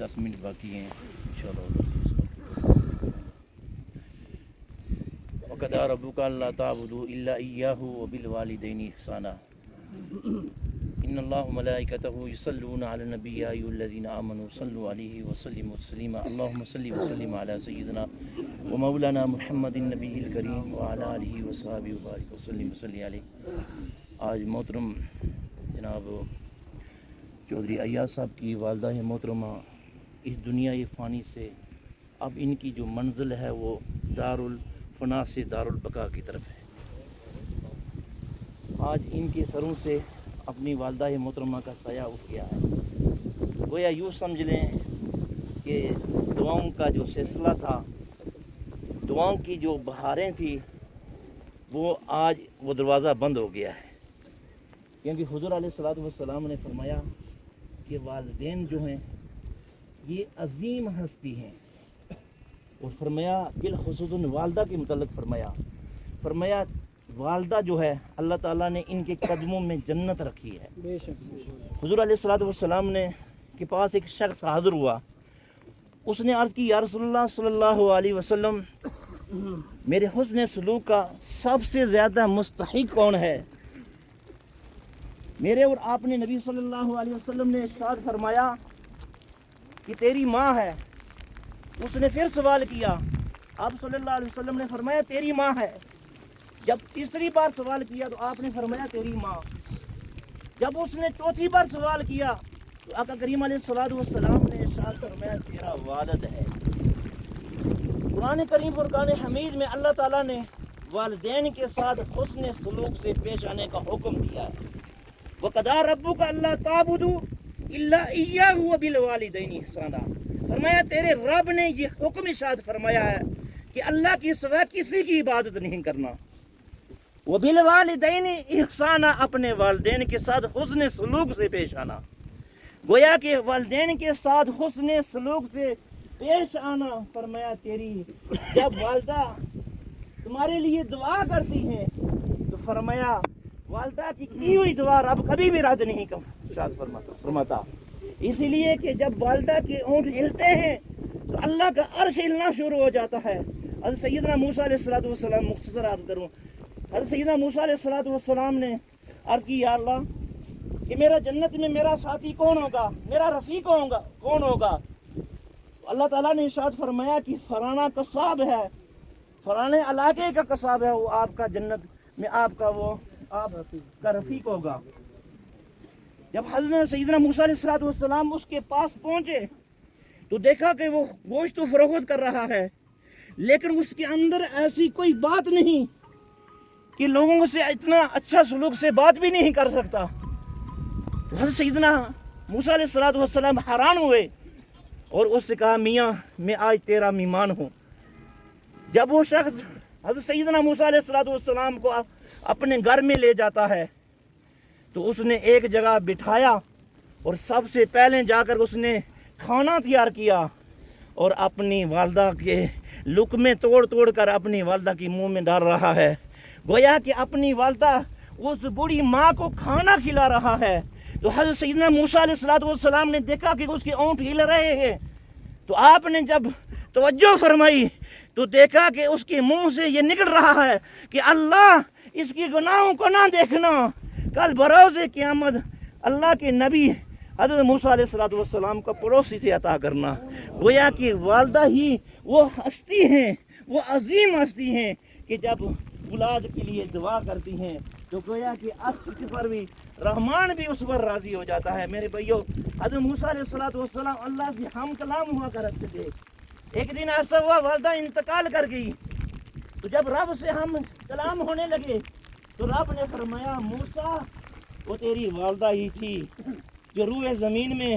10 minute باقی ہیں انشاءاللہ. وَقَضَىٰ رَبُّكَ أَلَّا تَعْبُدُوا إِلَّا إِيَّاهُ وَبِالْوَالِدَيْنِ إِحْسَانًا. إِنَّ اللَّهَ وَمَلَائِكَتَهُ يُصَلُّونَ عَلَى النَّبِيِّ يَا أَيُّهَا الَّذِينَ آمَنُوا صَلُّوا عَلَيْهِ وَسَلِّمُوا تسليما. اللهم صل وسلم على سيدنا ومولانا محمد النبی الکریم وعلى آلہ وصحبہ وبارک وسلم علیہ. آج محترم جناب چودھری ایاز صاحب کی والدہ محترمہ اس دنیا فانی سے اب ان کی جو منزل ہے وہ دار الفنا سے دار البقا کی طرف ہے. آج ان کے سروں سے اپنی والدہ محترمہ کا سایہ اٹھ گیا ہے. گویا یوں سمجھ لیں کہ دعاؤں کا جو سلسلہ تھا، دعاؤں کی جو بہاریں تھی، وہ آج وہ دروازہ بند ہو گیا ہے. کیونکہ حضور علیہ السلام نے فرمایا کہ والدین جو ہیں یہ عظیم ہستی ہیں. اور فرمایا بالخصوص والدہ کے متعلق فرمایا والدہ جو ہے اللہ تعالیٰ نے ان کے قدموں میں جنت رکھی ہے. حضور علیہ السلام نے کے پاس ایک شخص حاضر ہوا. اس نے عرض کی یا رسول اللہ صلی اللہ علیہ وسلم، میرے حسن سلوک کا سب سے زیادہ مستحق کون ہے؟ میرے اور آپ نے نبی صلی اللہ علیہ وسلم نے ارشاد فرمایا کہ تیری ماں ہے. اس نے پھر سوال کیا. آپ صلی اللہ علیہ وسلم نے فرمایا تیری ماں ہے. جب تیسری بار سوال کیا تو آپ نے فرمایا تیری ماں. جب اس نے چوتھی بار سوال کیا تو آقا کریم علیہ السلام نے ارشاد فرمایا تیرا والد ہے. قرآن کریم فرقان حمید میں اللہ تعالیٰ نے والدین کے ساتھ حسن سلوک سے پیش آنے کا حکم دیا ہے. وَقَضَىٰ رَبُّكَ أَلَّا تَعْبُدُوا إِلَّا إِيَّاهُ وَبِالْوَالِدَيْنِ إِحْسَانًا. فرمایا تیرے رب نے یہ حکم ارشاد فرمایا ہے کہ اللہ کے سوا کسی کی عبادت نہیں کرنا. وَبِالْوَالِدَيْنِ إِحْسَانًا، اپنے والدین کے ساتھ حسن سلوک سے پیش آنا. گویا کہ والدین کے ساتھ حسن سلوک سے پیش آنا. فرمایا تیری جب والدہ تمہارے لیے دعا کرتی ہیں تو فرمایا والدہ کی ہوئی دعا رب کبھی بھی رد نہیں فرماتا. اسی لیے کہ جب والدہ کے اونٹ ہلتے ہیں تو اللہ کا عرش ہلنا شروع ہو جاتا ہے. حضرت سیدنا موسیٰ علیہ السلام مختصر عرض کروں. حضرت سیدنا موسیٰ علیہ السلام نے عرض کی یا اللہ کہ میرا جنت میں میرا ساتھی کون ہوگا، میرا رفیق کون ہوگا؟ اللہ تعالیٰ نے ارشاد فرمایا کہ فلانا قصاب ہے، فلانے علاقے کا قصاب ہے، وہ آپ کا جنت میں آپ کا رفیق ہوگا. جب حضرت سیدنا موسیٰ علیہ السلام اس کے پاس پہنچے تو دیکھا کہ وہ گوشت تو فروخت کر رہا ہے، لیکن اس کے اندر ایسی کوئی بات نہیں کہ لوگوں سے اتنا اچھا سلوک سے بات بھی نہیں کر سکتا. تو حضرت سیدنا موسیٰ علیہ السلام حیران ہوئے اور اس سے کہا میاں میں آج تیرا مہمان ہوں. جب وہ شخص حضرت سیدنا موسیٰ علیہ السلام کو اپنے گھر میں لے جاتا ہے تو اس نے ایک جگہ بٹھایا اور سب سے پہلے جا کر اس نے کھانا تیار کیا اور اپنی والدہ کے لقمے توڑ کر اپنی والدہ کی منہ میں ڈال رہا ہے. گویا کہ اپنی والدہ اس بوڑھی ماں کو کھانا کھلا رہا ہے. تو حضرت سیدنا موسیٰ علیہ السلام نے دیکھا کہ اس کے اونٹ ہل رہے ہیں. تو آپ نے جب توجہ فرمائی تو دیکھا کہ اس کے منہ سے یہ نکل رہا ہے کہ اللہ اس کی گناہوں کو نہ دیکھنا، کل بروز قیامت اللہ کے نبی حضرت موسیٰ علیہ السلام کو پڑوسی سے عطا کرنا. گویا کہ والدہ ہی وہ ہستی ہیں، وہ عظیم ہستی ہیں کہ جب اولاد کے لیے دعا کرتی ہیں تو گویا کہ عرش پر بھی رحمان بھی اس پر راضی ہو جاتا ہے. میرے بھائیو، حضرت موسیٰ علیہ السلام اللہ سے ہم کلام ہوا کرتے تھے. ایک دن ایسا ہوا والدہ انتقال کر گئی تو جب رب سے ہم کلام ہونے لگے تو رب نے فرمایا موسیٰ وہ تیری والدہ ہی تھی جو روئے زمین میں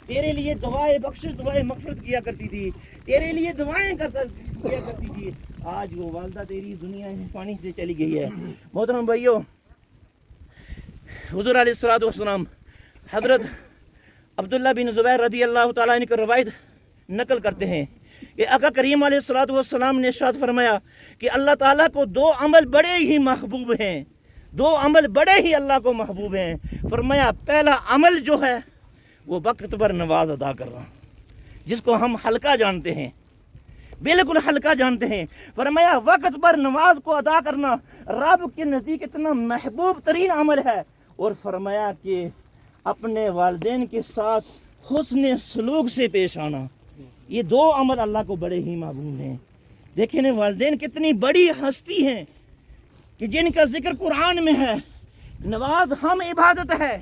تیرے لیے دعائیں بخشش دعائیں مغفرت کیا کرتی تھی، تیرے لیے دعائیں کیا کرتی تھی. آج وہ والدہ تیری دنیا پانی سے چلی گئی ہے. محترم بھائیو، حضور علیہ السلام حضرت عبداللہ بن زبیر رضی اللہ تعالیٰ عنہ کی روایت نقل کرتے ہیں کہ آقا کریم علیہ السلام نے ارشاد فرمایا کہ اللہ تعالیٰ کو دو عمل بڑے ہی محبوب ہیں، دو عمل بڑے ہی اللہ کو محبوب ہیں. فرمایا پہلا عمل جو ہے وہ وقت پر نماز ادا کرنا. جس کو ہم حلقہ جانتے ہیں، بالکل حلقہ جانتے ہیں۔ فرمایا وقت پر نماز کو ادا کرنا رب کے نزدیک اتنا محبوب ترین عمل ہے، اور فرمایا کہ اپنے والدین کے ساتھ حسن سلوک سے پیش آنا، یہ دو عمل اللہ کو بڑے ہی محبوب ہیں۔ دیکھیں نا والدین کتنی بڑی ہستی ہیں کہ جن کا ذکر قرآن میں ہے۔ نماز ہم عبادت ہے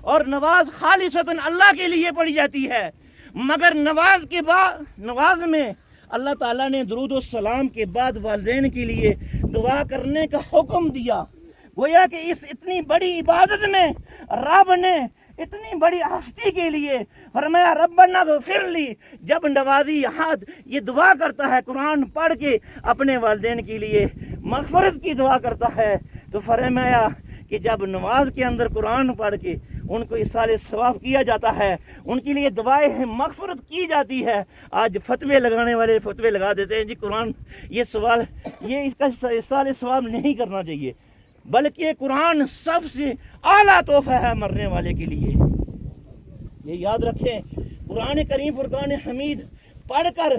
اور نماز خالصتاً اللہ کے لیے پڑھی جاتی ہے، مگر نماز کے بعد نماز میں اللہ تعالیٰ نے درود و سلام کے بعد والدین کے لیے دعا کرنے کا حکم دیا۔ گویا کہ اس اتنی بڑی عبادت میں رب نے اتنی بڑی ہستی کے لیے فرمایا ربنا اغفر لی۔ جب نمازی احد یہ دعا کرتا ہے قرآن پڑھ کے اپنے والدین کے لیے مغفرت کی دعا کرتا ہے، تو فرمایا کہ جب نماز کے اندر قرآن پڑھ کے ان کو اصال ثواب کیا جاتا ہے، ان کے لیے دعائیں مغفرت کی جاتی ہے۔ آج فتوے لگانے والے فتوے لگا دیتے ہیں جی قرآن یہ سوال یہ اس کا اصال ثواب نہیں کرنا چاہیے، بلکہ قرآن سب سے اعلیٰ تحفہ ہے مرنے والے کے لیے۔ یہ یاد رکھیں، قرآن کریم فرقان حمید پڑھ کر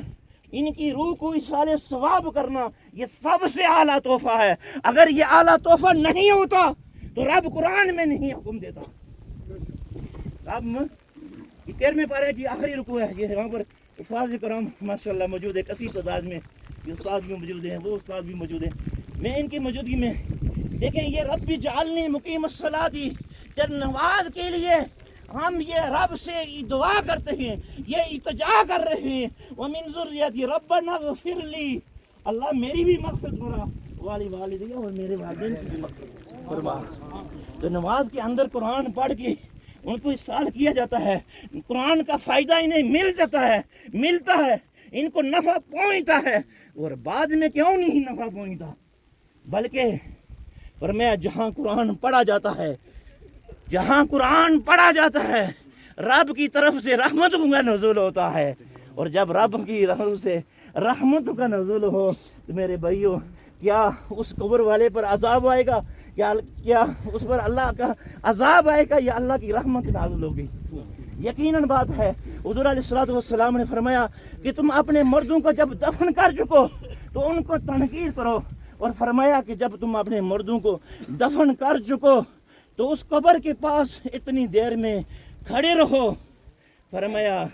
ان کی روح کو اصال ثواب کرنا یہ سب سے اعلیٰ تحفہ ہے۔ اگر یہ اعلیٰ تحفہ نہیں ہوتا تو رب قرآن میں نہیں حکم دیتا۔ اب یہ 13ویں پارے کی آخری رکوع ہے، یہ وہاں پر حفاظ کرام ماشاءاللہ موجود ہے، کثیر تعداد میں یہ استاد بھی موجود ہیں، وہ استاد بھی موجود ہیں۔ میں ان کی موجودگی میں دیکھیں یہ رب جعلنی مقیم الصلاۃ، جب نماز کے لیے ہم یہ رب سے دعا کرتے ہیں، یہ التجا کر رہے ہیں، وَمِن ذُرِّيَّتِي رَبَّنَا اغْفِرْ لِي، اللہ میری بھی مغفرت فرما، والدی اور میرے والدین کی بھی مغفرت فرما۔ تو نماز کے اندر قرآن پڑھ کے ان کو اصال کیا جاتا ہے، قرآن کا فائدہ انہیں ملتا ہے، ان کو نفع پہنچتا ہے۔ اور بعد میں کیوں نہیں نفع پہنچتا، بلکہ فرمایا جہاں قرآن پڑھا جاتا ہے رب کی طرف سے رحمت کا نزول ہوتا ہے، اور جب رب کی طرف سے رحمت کا نزول ہو تو میرے بھائیوں کیا اس قبر والے پر عذاب آئے گا، کیا اس پر اللہ کا عذاب آئے گا یا اللہ کی رحمت نازل ہوگی؟ یقیناً بات ہے۔ حضور علیہ الصلوۃ والسلام نے فرمایا کہ تم اپنے مردوں کو جب دفن کر چکو تو ان کو تنقید کرو، اور فرمایا کہ جب تم اپنے مردوں کو دفن کر چکو تو اس قبر کے پاس اتنی دیر میں کھڑے رہو۔ فرمایا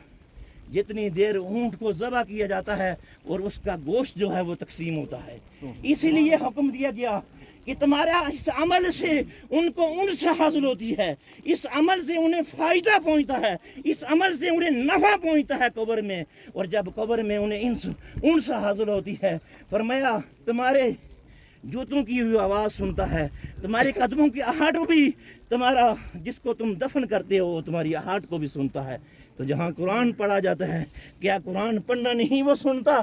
جتنی دیر اونٹ کو ذبح کیا جاتا ہے اور اس کا گوشت جو ہے وہ تقسیم ہوتا ہے، اسی لیے حکم دیا گیا کہ تمہارا اس عمل سے ان کو انس حاصل ہوتی ہے، اس عمل سے انہیں فائدہ پہنچتا ہے، اس عمل سے انہیں نفع پہنچتا ہے قبر میں، اور جب قبر میں انہیں انس حاصل ہوتی ہے فرمایا تمہارے جوتوں کی ہوئی آواز سنتا ہے، تمہارے قدموں کی آہٹ بھی تمہارا جس کو تم دفن کرتے ہو تمہاری آہٹ کو بھی سنتا ہے۔ تو جہاں قرآن پڑھا جاتا ہے کیا قرآن پڑھنا نہیں وہ سنتا؟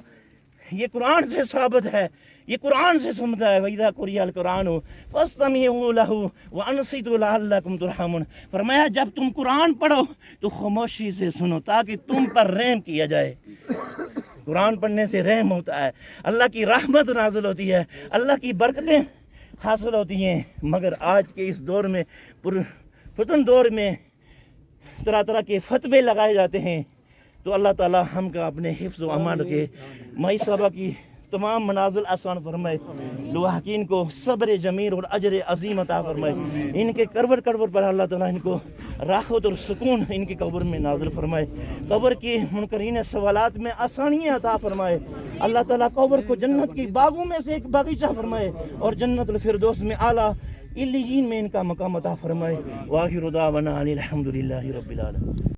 یہ قرآن سے ثابت ہے، یہ قرآن سے سنتا ہے۔ وَإِذَا قُرِئَ الْقُرْآنُ فَاسْتَمِعُوا لَهُ وَأَنصِتُوا لَعَلَّكُمْ تُرْحَمُونَ۔ فرمایا جب تم قرآن پڑھو تو خاموشی سے سنو تاکہ تم پر رحم کیا جائے۔ قرآن پڑھنے سے رحم ہوتا ہے، اللہ کی رحمت نازل ہوتی ہے، اللہ کی برکتیں حاصل ہوتی ہیں۔ مگر آج کے اس دور میں فتن دور میں طرح طرح کے فتوے لگائے جاتے ہیں، تو اللہ تعالی ہم کا اپنے حفظ و امان رکھے، مائی صاحبہ کی تمام منازل آسان فرمائے، لواحقین کو صبر جمیل اور اجر عظیم عطا فرمائے، ان کے کروڑ پر اللہ تعالیٰ ان کو راحت اور سکون ان کی قبر میں نازل فرمائے، قبر کے منکرین سوالات میں آسانیاں عطا فرمائے، اللہ تعالیٰ قبر کو جنت کی باغوں میں سے ایک باغیچہ فرمائے اور جنت الفردوس میں اعلیٰ علیین میں ان کا مقام عطا فرمائے۔ وآخر دعوانا ان الحمد للہ رب العالمین۔